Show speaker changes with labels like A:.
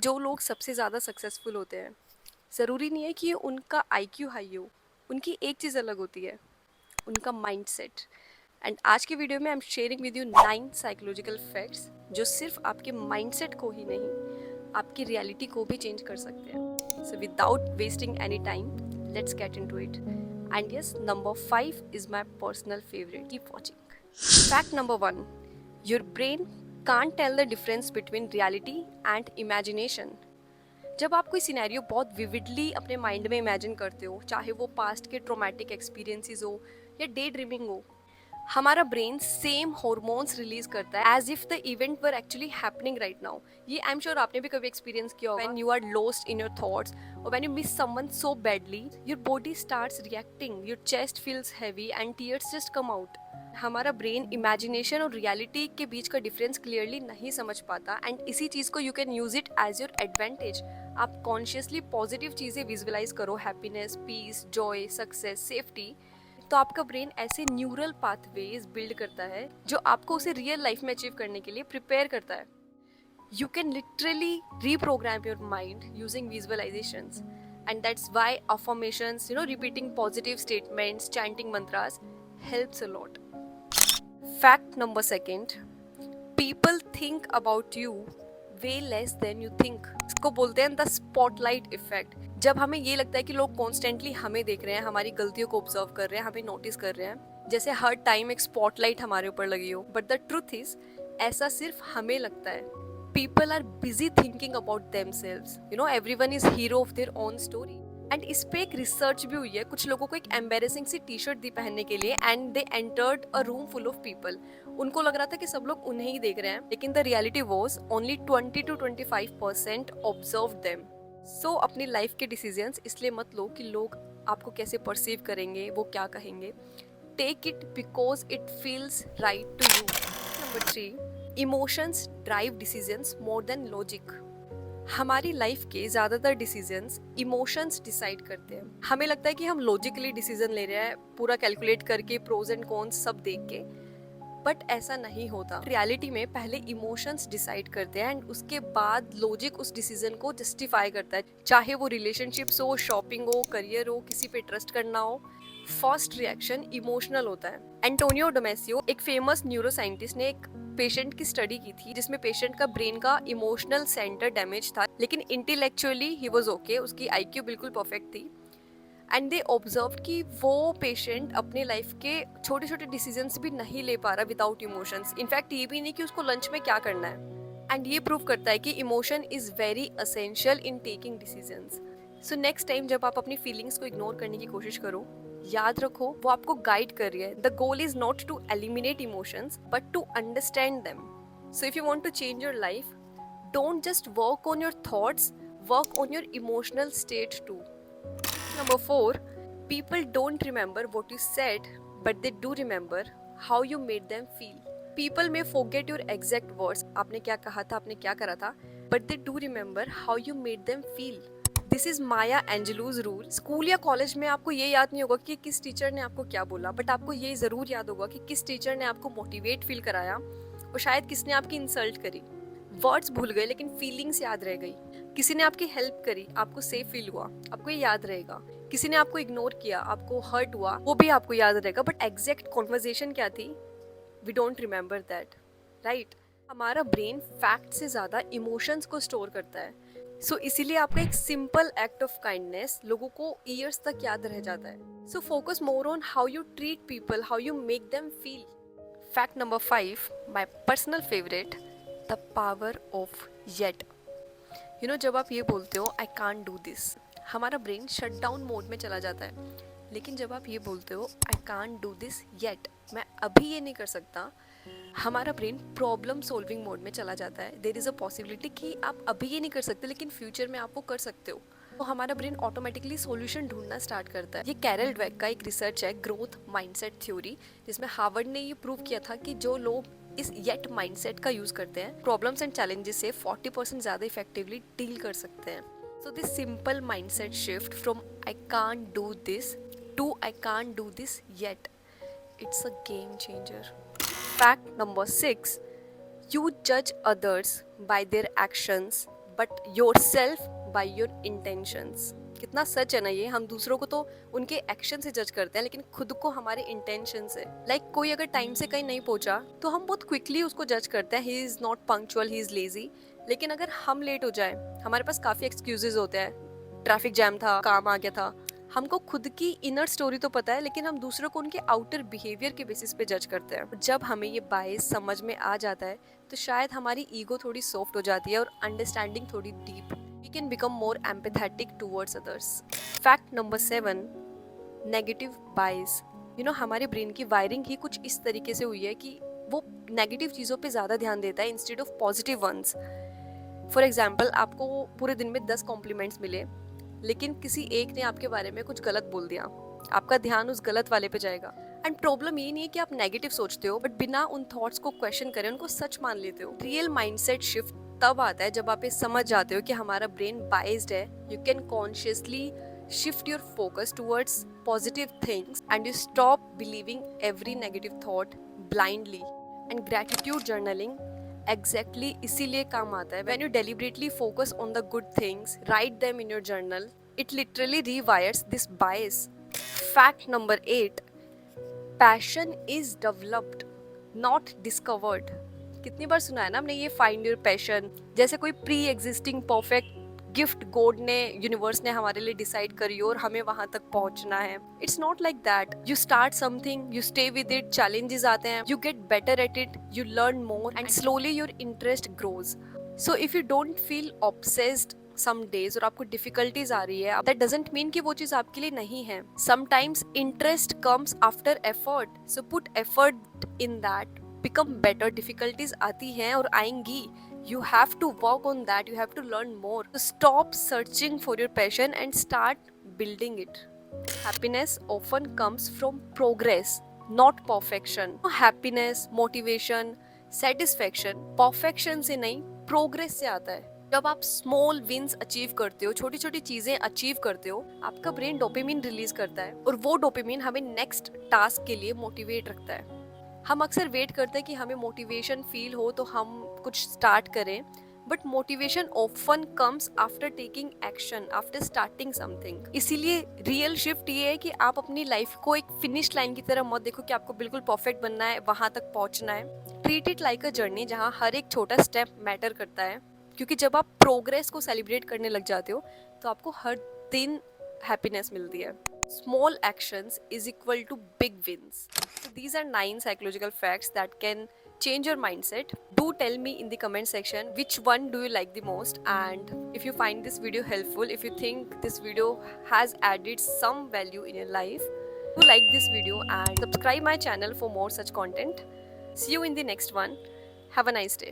A: जो लोग सबसे ज़्यादा सक्सेसफुल होते हैं, ज़रूरी नहीं है कि उनका आईक्यू हाई हो। उनकी एक चीज़ अलग होती है, उनका माइंडसेट। एंड आज की वीडियो में I am sharing with you 9 psychological facts जो सिर्फ आपके माइंडसेट को ही नहीं, आपकी रियलिटी को भी चेंज कर सकते हैं। So without wasting any time, let's get into it. And yes, number 5 is my personal favourite. Keep watching. Fact number 1, your brain can't tell the difference between reality and imagination। जब आप कोई scenario बहुत vividly अपने mind में imagine करते हो, चाहे वो पास्ट के ट्रोमैटिक एक्सपीरियंसेस हो या डे ड्रीमिंग हो, हमारा ब्रेन सेम हॉर्मोन्स रिलीज करता है as if the event were actually happening right now. ये आई एम श्योर आपने भी कभी एक्सपीरियंस किया होगा। When you are lost in your thoughts और when you miss someone so badly, your body starts reacting, your chest feels heavy and tears just come out. हमारा brain imagination और reality के बीच का डिफरेंस क्लियरली नहीं समझ पाता, and इसी चीज को you can use it as your advantage. आप कॉन्शियसली पॉजिटिव चीजें विजुअलाइज करो, happiness, peace, joy, success, safety, तो आपका ब्रेन ऐसे न्यूरल पाथवेज बिल्ड करता है जो आपको उसे रियल लाइफ में अचीव करने के लिए प्रिपेयर करता है। You can literally reprogram your mind using visualisations, and that's why affirmations, repeating positive statements, chanting mantras helps a lot. Fact number 2, people think about you way less than you think. इसको बोलते हैं the spotlight effect. जब हमें ये लगता है कि लोग कॉन्स्टेंटली हमें देख रहे हैं, हमारी गलतियों को ऑब्जर्व कर रहे हैं, हमें नोटिस कर रहे हैं, जैसे हर टाइम एक स्पॉटलाइट हमारे ऊपर लगी हो, बट द ट्रूथ इज ऐसा सिर्फ हमें लगता है। People are busy thinking about themselves, everyone is hero of their own story. And इस पे एक रिसर्च भी हुई है। कुछ लोगों को एक एम्बेरेसिंग सी टी शर्ट दी पहनने के लिए, and they entered a room full of people. उनको लग रहा था कि सब लोग उन्हें ही देख रहे हैं, लेकिन the reality was only 20 to 25% observe them. So अपनी लाइफ के डिसीजंस इसलिए मत लो कि लोग आपको कैसे परसीव करेंगे, वो क्या कहेंगे। Take it because it feels right to you. Number 3, emotions drive decisions more than logic. हमारी लाइफ के ज़्यादातर डिसीजंस इमोशंस डिसाइड करते हैं। हमें लगता है कि हम लॉजिकली डिसीजन ले रहे हैं, पूरा कैलकुलेट करके, प्रोज एंड कॉन्स सब देख के, बट ऐसा नहीं होता। रियलिटी में पहले इमोशंस डिसाइड करते हैं एंड उसके बाद लॉजिक उस डिसीजन को जस्टिफाई करता है। चाहे वो रिलेशनशिप्स हो, शॉपिंग हो, करियर हो, किसी पे ट्रस्ट करना हो, फर्स्ट रिएक्शन इमोशनल होता है। एंटोनियो डेमेसियो, एक फेमस न्यूरो साइंटिस्ट, ने एक पेशेंट की स्टडी की थी जिसमें पेशेंट का ब्रेन का इमोशनल सेंटर डैमेज था, लेकिन इंटेलेक्चुअली ही वाज ओके, उसकी आईक्यू बिल्कुल परफेक्ट थी। एंड दे ऑब्जर्व कि वो पेशेंट अपने लाइफ के छोटे छोटे डिसीजंस भी नहीं ले पा रहा विदाउट इमोशंस। इनफैक्ट ये भी नहीं कि उसको लंच में क्या करना है। एंड ये प्रूव करता है कि emotion is very essential in taking decisions. So next time जब आप अपनी फीलिंग्स को इग्नोर करने की कोशिश करो, याद रखो वो आपको गाइड कर रही है। The goal is not to eliminate emotions but to understand them. So if you want to change your life, don't just work on your thoughts, work on your emotional state too. Number 4, people don't remember what you said, but they do remember how you made them feel. People may forget your exact words, आपने क्या कहा था, आपने क्या करा था, but they do remember how you made them feel. This is Maya Angelou's rule. School या college में आपको ये याद नहीं होगा कि किस टीचर ने आपको क्या बोला, बट आपको ये जरूर याद होगा कि किस टीचर ने आपको मोटिवेट फील कराया और शायद किसने आपकी इंसल्ट करी। वर्ड्स भूल गए लेकिन फीलिंग्स याद रह गई। किसी ने आपकी हेल्प करी, आपको सेफ फील हुआ, आपको ये याद रहेगा। किसी ने आपको इग्नोर किया, आपको हर्ट हुआ, वो भी आपको याद रहेगा, बट एग्जैक्ट कॉन्वर्जेशन क्या थी, we don't remember that, right. हमारा ब्रेन फैक्ट से ज़्यादा इमोशंस को स्टोर करता है। सो इसीलिए आपका एक सिंपल एक्ट ऑफ काइंडनेस लोगों को ईयर्स तक याद रह जाता है। So focus more on how you treat people, how you make them feel. Fact number 5, my personal favourite, the power of yet. जब आप ये बोलते हो आई कांट डू दिस, हमारा ब्रेन शट डाउन मोड में चला जाता है। लेकिन जब आप ये बोलते हो आई कांट डू दिस येट, मैं अभी ये नहीं कर सकता, हमारा ब्रेन प्रॉब्लम सॉल्विंग मोड में चला जाता है। देयर इज़ अ पॉसिबिलिटी कि आप अभी ये नहीं कर सकते लेकिन फ्यूचर में आप वो कर सकते हो। तो हमारा ब्रेन ऑटोमेटिकली सॉल्यूशन ढूंढना स्टार्ट करता है। ये कैरल ड्वेक का एक रिसर्च है, ग्रोथ माइंडसेट थ्योरी, जिसमें हार्वर्ड ने ये प्रूव किया था कि जो लोग इस येट माइंडसेट का यूज करते हैं, प्रॉब्लम्स एंड चैलेंजेस से 40% ज्यादा इफेक्टिवली डील कर सकते हैं। So this simple mindset shift from I can't do this to I can't do this yet, it's a game changer. Fact number 6, you judge others by their actions but yourself by your intentions. कितना सच है ना ये। हम दूसरों को तो उनके एक्शन से जज करते हैं, लेकिन खुद को हमारे इंटेंशन से। लाइक कोई अगर टाइम से कहीं नहीं पहुंचा तो हम बहुत क्विकली उसको जज करते हैं, he is not punctual, he is lazy. लेकिन अगर हम लेट हो जाए, हमारे पास काफी एक्सक्यूजेज होते हैं, ट्रैफिक जैम था, काम आ गया था। हमको खुद की इनर स्टोरी तो पता है, लेकिन हम दूसरों को उनके आउटर बिहेवियर के बेसिस पे जज करते हैं। जब हमें ये बायस समझ में आ जाता है तो शायद हमारी ईगो थोड़ी सॉफ्ट हो जाती है और अंडरस्टैंडिंग थोड़ी deep. We can become more empathetic towards others. Fact number 7, negative bias. हमारे ब्रेन की वायरिंग ही कुछ इस तरीके से हुई है कि वो नेगेटिव चीज़ों पे ज़्यादा ध्यान देता है instead of positive once. For example, आपको पूरे दिन में 10 कॉम्प्लीमेंट्स मिले, लेकिन किसी एक ने आपके बारे में कुछ गलत बोल दिया, आपका ध्यान उस गलत वाले पे जाएगा। एंड प्रॉब्लम ये नहीं है कि आप नेगेटिव सोचते हो, बट बिना उन थॉट्स को क्वेश्चन करें उनको सच मान लेते हो। रियल माइंडसेट शिफ्ट तब आता है जब आप ये समझ जाते हो कि हमारा ब्रेन बाइज्ड है। You can consciously shift your focus towards positive things and you stop believing every negative thought blindly. And gratitude journaling exactly इसीलिए काम आता है। When you deliberately focus on the good things, write them in your journal, it literally rewires this bias. Fact number 8, passion is developed, not discovered. कितनी बार सुना है ना हमने ये फाइंड योर पैशन, जैसे कोई pre existing perfect gift God ने, universe ने हमारे लिए डिसाइड करी और हमें वहां तक पहुंचना है। It's not like that. You start something, you stay with it, challenges आते हैं, you get better at it, you learn more and slowly your interest grows. So if you don't feel obsessed some days और आपको difficulties आ रही है, that doesn't mean कि वो चीज आपके लिए नहीं है। Sometimes interest comes after effort, so put effort in that, become better. Difficulties आती हैं और आएंगी, you have to work on that, you have to learn more. So stop searching for your passion and start building it. Happiness often comes from progress, not perfection. Happiness, motivation, satisfaction perfection से नहीं, progress से आता है। जब आप small wins achieve करते हो, छोटी छोटी चीजें अचीव करते हो, आपका ब्रेन डोपामिन रिलीज करता है और वो डोपामिन हमें नेक्स्ट टास्क के लिए मोटिवेट रखता है। हम अक्सर वेट करते हैं कि हमें मोटिवेशन फील हो तो हम कुछ स्टार्ट करें, but motivation often comes after taking action, after starting something. इसीलिए रियल शिफ्ट ये है कि आप अपनी लाइफ को एक फिनिश लाइन की तरह मत देखो कि आपको बिल्कुल परफेक्ट बनना है, वहां तक पहुंचना है। Treat it like a journey जहां हर एक छोटा स्टेप मैटर करता है, क्योंकि जब आप प्रोग्रेस को सेलिब्रेट करने लग जाते हो तो आपको हर दिन हैप्पीनेस मिलती है। Small actions is equal to big wins. So these are 9 psychological facts that can change your mindset. Do tell me in the comment section which one do you like the most, and if you find this video helpful, if you think this video has added some value in your life, do like this video and subscribe my channel for more such content. See you in the next one. Have a nice day.